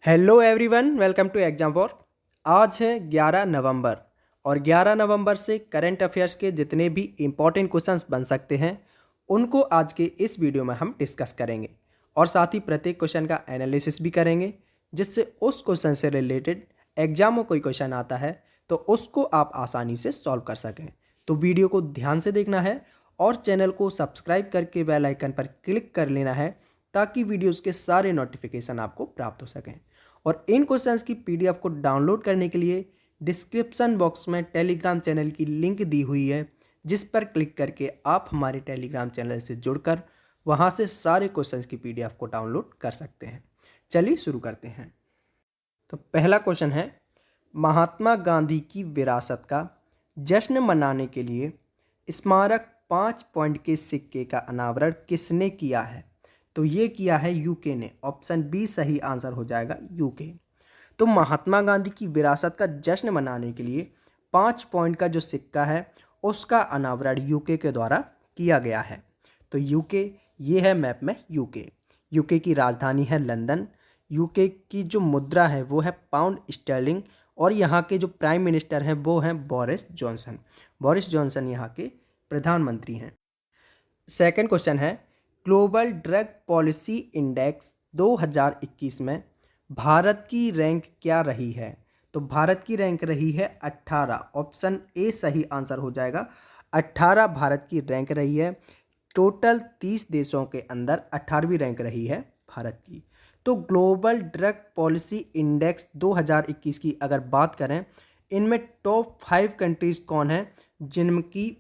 Hello everyone, welcome to exam for. आज है 11 नवंबर और 11 नवंबर से करंट अफेयर्स के जितने भी इम्पॉर्टेंट क्वेश्चंस बन सकते हैं उनको आज के इस वीडियो में हम डिस्कस करेंगे और साथ ही प्रत्येक क्वेश्चन का एनालिसिस भी करेंगे, जिससे उस क्वेश्चन से रिलेटेड एग्जाम में कोई क्वेश्चन आता है तो उसको आप आसानी से सॉल्व कर सकें। तो वीडियो को ध्यान से देखना है और चैनल को सब्सक्राइब करके बेल आइकन पर क्लिक कर लेना है ताकि वीडियोस के सारे नोटिफिकेशन आपको प्राप्त हो सकें। और इन क्वेश्चंस की पीडीएफ को डाउनलोड करने के लिए डिस्क्रिप्शन बॉक्स में टेलीग्राम चैनल की लिंक दी हुई है, जिस पर क्लिक करके आप हमारे टेलीग्राम चैनल से जुड़कर वहां से सारे क्वेश्चंस की पीडीएफ को डाउनलोड कर सकते हैं। चलिए शुरू करते हैं। तो पहला क्वेश्चन है, महात्मा गांधी की विरासत का जश्न मनाने के लिए स्मारक 5 पॉइंट के सिक्के का अनावरण किसने किया है? तो ये किया है यूके ने। ऑप्शन बी सही आंसर हो जाएगा, यूके। तो महात्मा गांधी की विरासत का जश्न मनाने के लिए 5 पॉइंट का जो सिक्का है उसका अनावरण यूके के द्वारा किया गया है। तो यूके, ये है मैप में यूके। यूके की राजधानी है लंदन। यूके की जो मुद्रा है वो है पाउंड स्टर्लिंग और यहाँ के जो प्राइम मिनिस्टर हैं वो हैं बोरिस जॉनसन। बोरिस जॉनसन यहाँ के प्रधानमंत्री हैं। सेकंड क्वेश्चन है, ग्लोबल ड्रग पॉलिसी इंडेक्स 2021 में भारत की रैंक क्या रही है? तो भारत की रैंक रही है 18। ऑप्शन ए सही आंसर हो जाएगा। 18 भारत की रैंक रही है। टोटल 30 देशों के अंदर 18वीं रैंक रही है भारत की। तो ग्लोबल ड्रग पॉलिसी इंडेक्स 2021 की अगर बात करें, इनमें टॉप 5 कंट्रीज कौन है जिनकी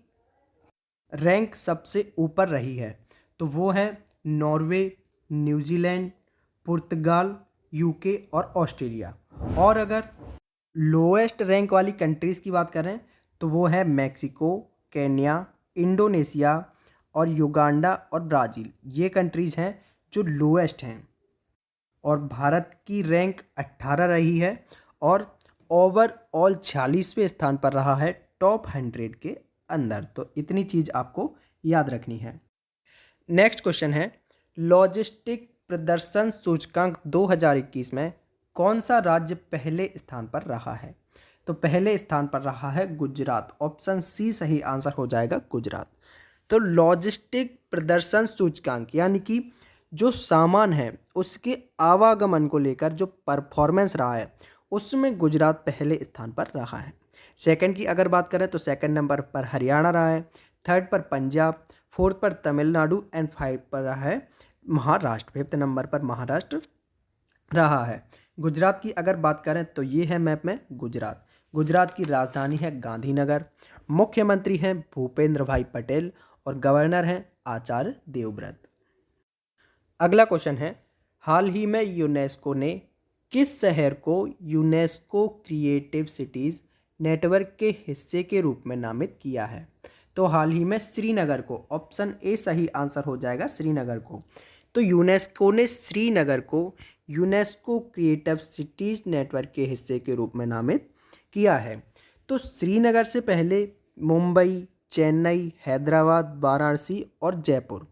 रैंक सबसे ऊपर रही है? तो वो है नॉर्वे, न्यूजीलैंड, पुर्तगाल, यूके और ऑस्ट्रेलिया। और अगर लोएस्ट रैंक वाली कंट्रीज़ की बात करें तो वो है मैक्सिको, केन्या, इंडोनेशिया और युगांडा और ब्राज़ील। ये कंट्रीज़ हैं जो लोएस्ट हैं। और भारत की रैंक 18 रही है और ओवरऑल 46वें स्थान पर रहा है टॉप 100 के अंदर। तो इतनी चीज़ आपको याद रखनी है। नेक्स्ट क्वेश्चन है, लॉजिस्टिक प्रदर्शन सूचकांक 2021 में कौन सा राज्य पहले स्थान पर रहा है? तो पहले स्थान पर रहा है गुजरात। ऑप्शन सी सही आंसर हो जाएगा, गुजरात। तो लॉजिस्टिक प्रदर्शन सूचकांक यानी कि जो सामान है उसके आवागमन को लेकर जो परफॉर्मेंस रहा है उसमें गुजरात पहले स्थान पर रहा है। सेकंड की अगर बात करें तो सेकंड नंबर पर हरियाणा रहा है, थर्ड पर पंजाब, फोर्थ पर तमिलनाडु एंड 5 पर रहा है महाराष्ट्र। 5th नंबर पर महाराष्ट्र रहा है। गुजरात की अगर बात करें तो ये है मैप में गुजरात। गुजरात की राजधानी है गांधीनगर, मुख्यमंत्री हैं भूपेंद्र भाई पटेल और गवर्नर हैं आचार्य देवव्रत। अगला क्वेश्चन है, हाल ही में यूनेस्को ने किस शहर को यूनेस्को क्रिएटिव सिटीज़ नेटवर्क के हिस्से के रूप में नामित किया है? तो हाल ही में श्रीनगर को। ऑप्शन ए सही आंसर हो जाएगा, श्रीनगर को। तो यूनेस्को ने श्रीनगर को यूनेस्को क्रिएटिव सिटीज़ नेटवर्क के हिस्से के रूप में नामित किया है। तो श्रीनगर से पहले मुंबई, चेन्नई, हैदराबाद, वाराणसी और जयपुर,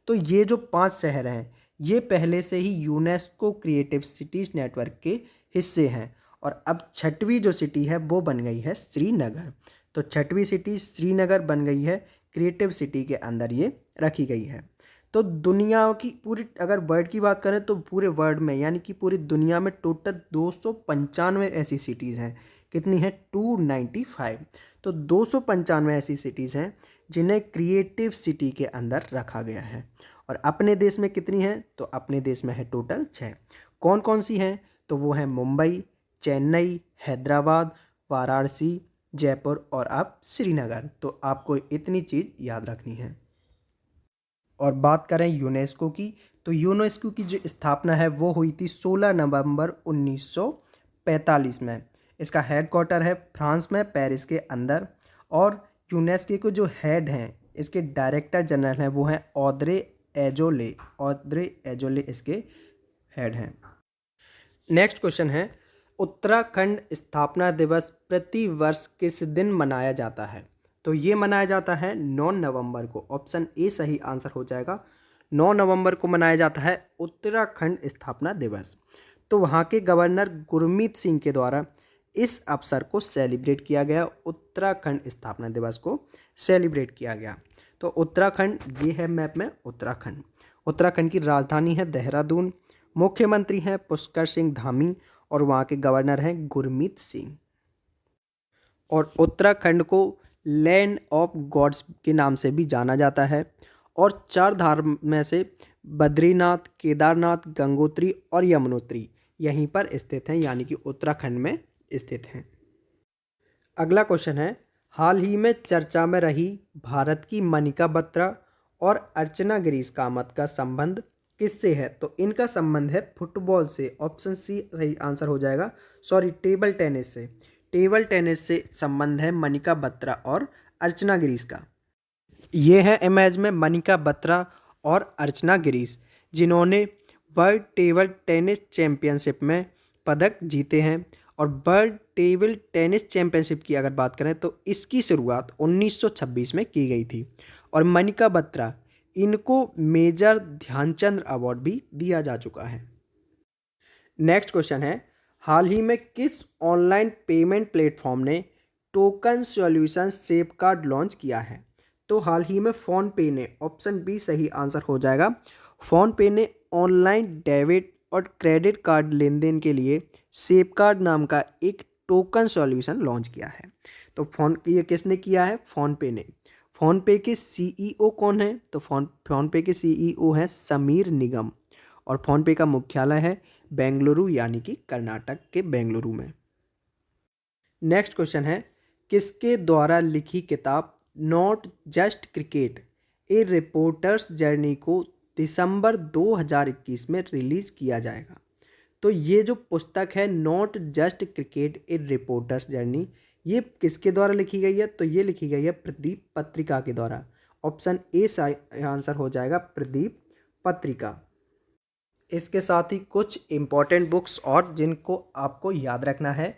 तो ये जो 5 शहर हैं ये पहले से ही यूनेस्को क्रिएटिव सिटीज़ नेटवर्क के हिस्से हैं। और अब 6वीं जो सिटी है वो बन गई है श्रीनगर। तो 6वीं सिटी श्रीनगर बन गई है, क्रिएटिव सिटी के अंदर ये रखी गई है। तो दुनिया की पूरी अगर वर्ल्ड की बात करें तो पूरे वर्ल्ड में यानी कि पूरी दुनिया में टोटल 295 ऐसी सिटीज़ हैं। कितनी है? 295। तो 295 ऐसी सिटीज़ हैं जिन्हें क्रिएटिव सिटी के अंदर रखा गया है। और अपने देश में कितनी हैं? तो अपने देश में है टोटल 6। कौन कौन सी हैं? तो वो है मुंबई, चेन्नई, हैदराबाद, वाराणसी, जयपुर और अब श्रीनगर। तो आपको इतनी चीज़ याद रखनी है। और बात करें यूनेस्को की, तो यूनेस्को की जो स्थापना है वो हुई थी 16 नवंबर 1945 में। इसका हेडक्वार्टर है फ्रांस में, पेरिस के अंदर। और यूनेस्को के जो हेड हैं, इसके डायरेक्टर जनरल हैं वो हैं ऑद्रे एजोले। ऑद्रे एजोले इसके हेड हैं। नेक्स्ट क्वेश्चन है, उत्तराखंड स्थापना दिवस प्रति वर्ष किस दिन मनाया जाता है? तो ये मनाया जाता है 9 नवंबर को। ऑप्शन ए सही आंसर हो जाएगा, 9 नवंबर को मनाया जाता है उत्तराखंड स्थापना दिवस। तो वहाँ के गवर्नर गुरमीत सिंह के द्वारा इस अवसर को सेलिब्रेट किया गया, उत्तराखंड स्थापना दिवस को सेलिब्रेट किया गया। तो उत्तराखंड, ये है मैप में उत्तराखंड। उत्तराखंड की राजधानी है देहरादून, मुख्यमंत्री हैं पुष्कर सिंह धामी और वहाँ के गवर्नर हैं गुरमीत सिंह। और उत्तराखंड को लैंड ऑफ गॉड्स के नाम से भी जाना जाता है और 4 धाम में से बद्रीनाथ, केदारनाथ, गंगोत्री और यमुनोत्री यहीं पर स्थित हैं, यानी कि उत्तराखंड में स्थित हैं। अगला क्वेश्चन है, हाल ही में चर्चा में रही भारत की मनिका बत्रा और अर्चना गिरीश कामत का संबंध किससे है? तो इनका संबंध है फुटबॉल से। ऑप्शन सी सही आंसर हो जाएगा, टेबल टेनिस से। टेबल टेनिस से संबंध है मनिका बत्रा और अर्चना गिरीश का। ये है इमेज में मनिका बत्रा और अर्चना गिरीश, जिन्होंने वर्ल्ड टेबल टेनिस चैंपियनशिप में पदक जीते हैं। और वर्ल्ड टेबल टेनिस चैंपियनशिप की अगर बात करें तो इसकी शुरुआत 1926 में की गई थी। और मनिका बत्रा, इनको मेजर ध्यानचंद अवार्ड भी दिया जा चुका है। नेक्स्ट क्वेश्चन है, हाल ही में किस ऑनलाइन पेमेंट प्लेटफॉर्म ने टोकन सॉल्यूशन सेफगार्ड लॉन्च किया है? तो हाल ही में फ़ोनपे ने, ऑप्शन बी सही आंसर हो जाएगा, फ़ोनपे ने ऑनलाइन डेबिट और क्रेडिट कार्ड लेन देन के लिए सेफगार्ड नाम का एक टोकन सॉल्यूशन लॉन्च किया है। तो ये किसने किया है? फ़ोनपे ने। फ़ोनपे के सीईओ कौन है? तो फ़ोनपे के सीईओ हैं समीर निगम और फ़ोनपे का मुख्यालय है बेंगलुरु, यानी कि कर्नाटक के बेंगलुरु में। नेक्स्ट क्वेश्चन है, किसके द्वारा लिखी किताब not just cricket A reporters journey को दिसंबर 2021 में रिलीज़ किया जाएगा? तो ये जो पुस्तक है not just cricket A reporters journey, ये किसके द्वारा लिखी गई है? तो ये लिखी गई है प्रदीप पत्रिका के द्वारा। ऑप्शन ए आंसर हो जाएगा प्रदीप पत्रिका। इसके साथ ही कुछ इम्पॉर्टेंट बुक्स और जिनको आपको याद रखना है,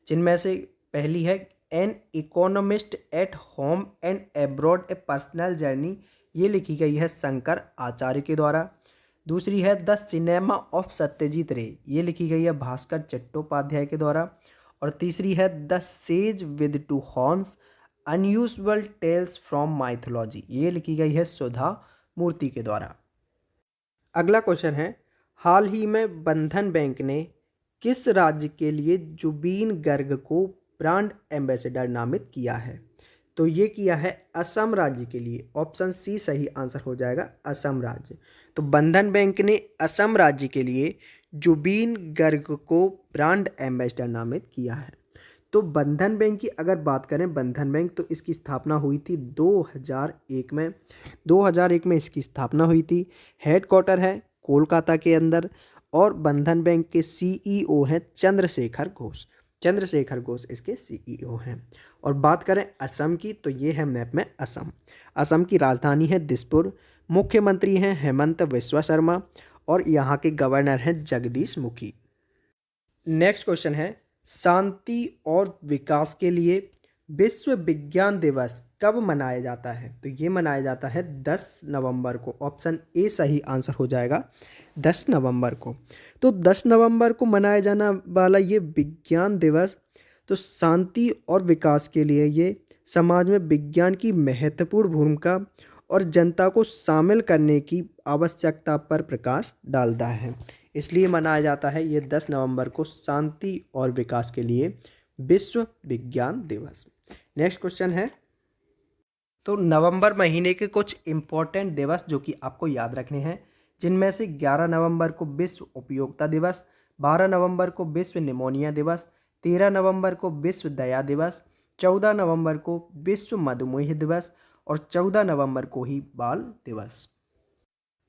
जिनमें से पहली है an economist at home and abroad A personal journey, ये लिखी गई है शंकर आचार्य के द्वारा। दूसरी है द सिनेमा ऑफ सत्यजीत रे, ये लिखी गई है भास्कर चट्टोपाध्याय के द्वारा। और तीसरी है the sage with two horns unusual tales from mythology, ये लिखी गई है सुधा मूर्ति के द्वारा। अगला क्वेश्चन है, हाल ही में बंधन बैंक ने किस राज्य के लिए जुबीन गर्ग को ब्रांड एम्बेसडर नामित किया है? तो ये किया है असम राज्य के लिए। ऑप्शन सी सही आंसर हो जाएगा, असम राज्य। तो बंधन बैंक ने असम राज्य के लिए जुबीन गर्ग को ब्रांड एम्बेसडर नामित किया है। तो बंधन बैंक की अगर बात करें, बंधन बैंक तो इसकी स्थापना हुई थी 2001 में। 2001 में इसकी स्थापना हुई थी। हेडक्वार्टर है कोलकाता के अंदर और बंधन बैंक के सीईओ हैं चंद्रशेखर घोष। चंद्रशेखर घोष इसके सीईओ हैं। और बात करें असम की, तो ये है मैप में असम। असम की राजधानी है दिसपुर, मुख्यमंत्री हैं हेमंत बिस्वा शर्मा और यहाँ के गवर्नर हैं जगदीश मुखी। नेक्स्ट क्वेश्चन है, शांति और विकास के लिए विश्व विज्ञान दिवस कब मनाया जाता है? तो ये मनाया जाता है 10 नवंबर को। ऑप्शन ए सही आंसर हो जाएगा 10 नवंबर को। तो 10 नवंबर को मनाया जाने वाला ये विज्ञान दिवस, तो शांति और विकास के लिए ये समाज में विज्ञान की महत्वपूर्ण भूमिका और जनता को शामिल करने की आवश्यकता पर प्रकाश डालता है, इसलिए मनाया जाता है ये 10 नवंबर को शांति और विकास के लिए विश्व विज्ञान दिवस। नेक्स्ट क्वेश्चन है, तो नवंबर महीने के कुछ इम्पोर्टेंट दिवस जो कि आपको याद रखने हैं, जिनमें से 11 नवंबर को विश्व उपयोगिता दिवस, 12 नवंबर को विश्व निमोनिया दिवस, 13 नवंबर को विश्व दया दिवस, 14 नवंबर को विश्व मधुमेह दिवस और 14 नवंबर को ही बाल दिवस।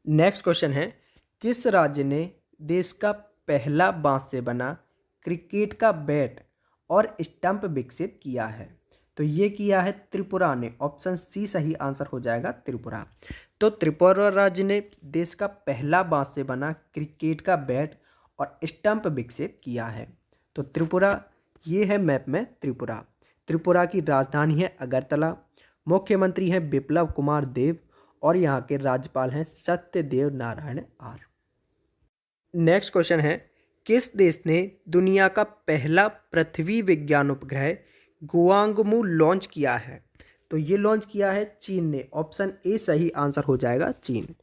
नेक्स्ट क्वेश्चन है, किस राज्य ने देश का पहला बांस से बना क्रिकेट का बैट और स्टंप विकसित किया है? तो ये किया है त्रिपुरा ने। ऑप्शन सी सही आंसर हो जाएगा त्रिपुरा। तो त्रिपुरा राज्य ने देश का पहला बांस से बना क्रिकेट का बैट और स्टंप विकसित किया है। तो त्रिपुरा, ये है मैप में त्रिपुरा। त्रिपुरा की राजधानी है अगरतला, मुख्यमंत्री हैं बिप्लब कुमार देव और यहाँ के राज्यपाल हैं सत्यदेव नारायण आर्य। नेक्स्ट क्वेश्चन है, किस देश ने दुनिया का पहला पृथ्वी विज्ञान उपग्रह गुआंगमू लॉन्च किया है? तो ये लॉन्च किया है चीन ने। ऑप्शन ए सही आंसर हो जाएगा, चीन।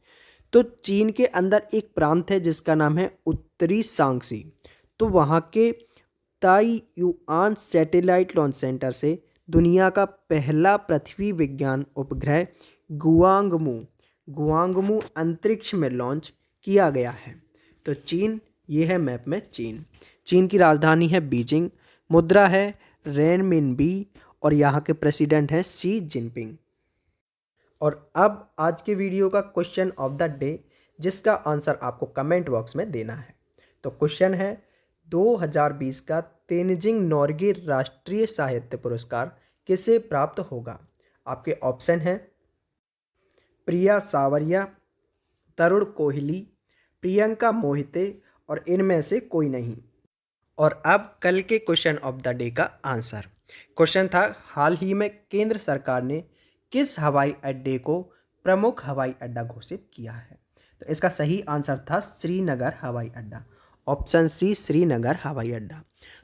तो चीन के अंदर एक प्रांत है जिसका नाम है उत्तरी सांगसी। तो वहाँ के ताइयुआन सैटेलाइट लॉन्च सेंटर से दुनिया का पहला पृथ्वी विज्ञान उपग्रह गुआंगमू अंतरिक्ष में लॉन्च किया गया है। तो चीन, ये है मैप में चीन। चीन की राजधानी है बीजिंग, मुद्रा है रेनमिनबी और यहाँ के प्रेसिडेंट हैं शी जिनपिंग। और अब आज के वीडियो का क्वेश्चन ऑफ द डे, जिसका आंसर आपको कमेंट बॉक्स में देना है। तो क्वेश्चन है 2020 का तेनजिंग नोर्गे राष्ट्रीय साहित्य पुरस्कार किसे प्राप्त होगा? आपके ऑप्शन हैं प्रिया सावरिया, तरुण कोहली, प्रियंका मोहिते और इनमें से कोई नहीं। और अब कल के क्वेश्चन ऑफ द डे का आंसर। क्वेश्चन था, हाल ही में केंद्र सरकार ने किस हवाई अड्डे को प्रमुख हवाई अड्डा घोषित किया है? तो इसका सही आंसर था श्रीनगर हवाई अड्डा। ऑप्शन सी, श्रीनगर हवाई अड्डा।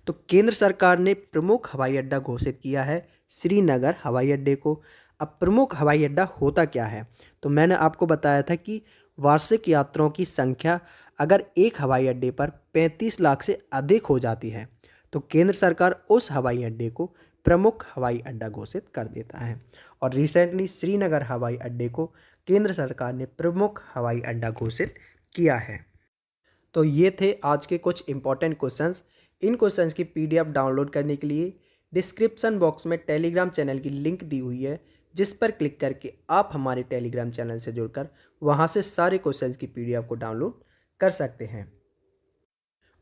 तो केंद्र सरकार ने प्रमुख हवाई अड्डा घोषित किया है श्रीनगर हवाई अड्डे को। अब प्रमुख हवाई अड्डा होता क्या है? तो मैंने आपको बताया था कि वार्षिक यात्रियों की संख्या अगर एक हवाई अड्डे पर 35 लाख से अधिक हो जाती है तो केंद्र सरकार उस हवाई अड्डे को प्रमुख हवाई अड्डा घोषित कर देता है। और रिसेंटली श्रीनगर हवाई अड्डे को केंद्र सरकार ने प्रमुख हवाई अड्डा घोषित किया है। तो ये थे आज के कुछ इंपॉर्टेंट क्वेश्चंस। इन क्वेश्चंस की पीडीएफ डाउनलोड करने के लिए डिस्क्रिप्शन बॉक्स में टेलीग्राम चैनल की लिंक दी हुई है, जिस पर क्लिक करके आप हमारे टेलीग्राम चैनल से जुड़कर वहाँ से सारे क्वेश्चंस की पीडीएफ को डाउनलोड कर सकते हैं।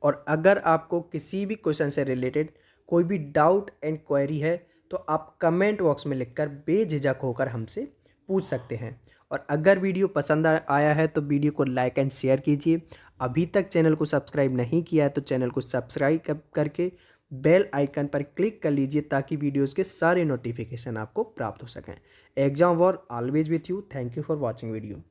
और अगर आपको किसी भी क्वेश्चन से रिलेटेड कोई भी डाउट एंड क्वेरी है तो आप कमेंट बॉक्स में लिखकर बेझिझक होकर हमसे पूछ सकते हैं। और अगर वीडियो पसंद आया है तो वीडियो को लाइक एंड शेयर कीजिए। अभी तक चैनल को सब्सक्राइब नहीं किया है तो चैनल को सब्सक्राइब करके बेल आइकन पर क्लिक कर लीजिए ताकि वीडियोस के सारे नोटिफिकेशन आपको प्राप्त हो सकें। Exam war always with you. Thank you for watching video.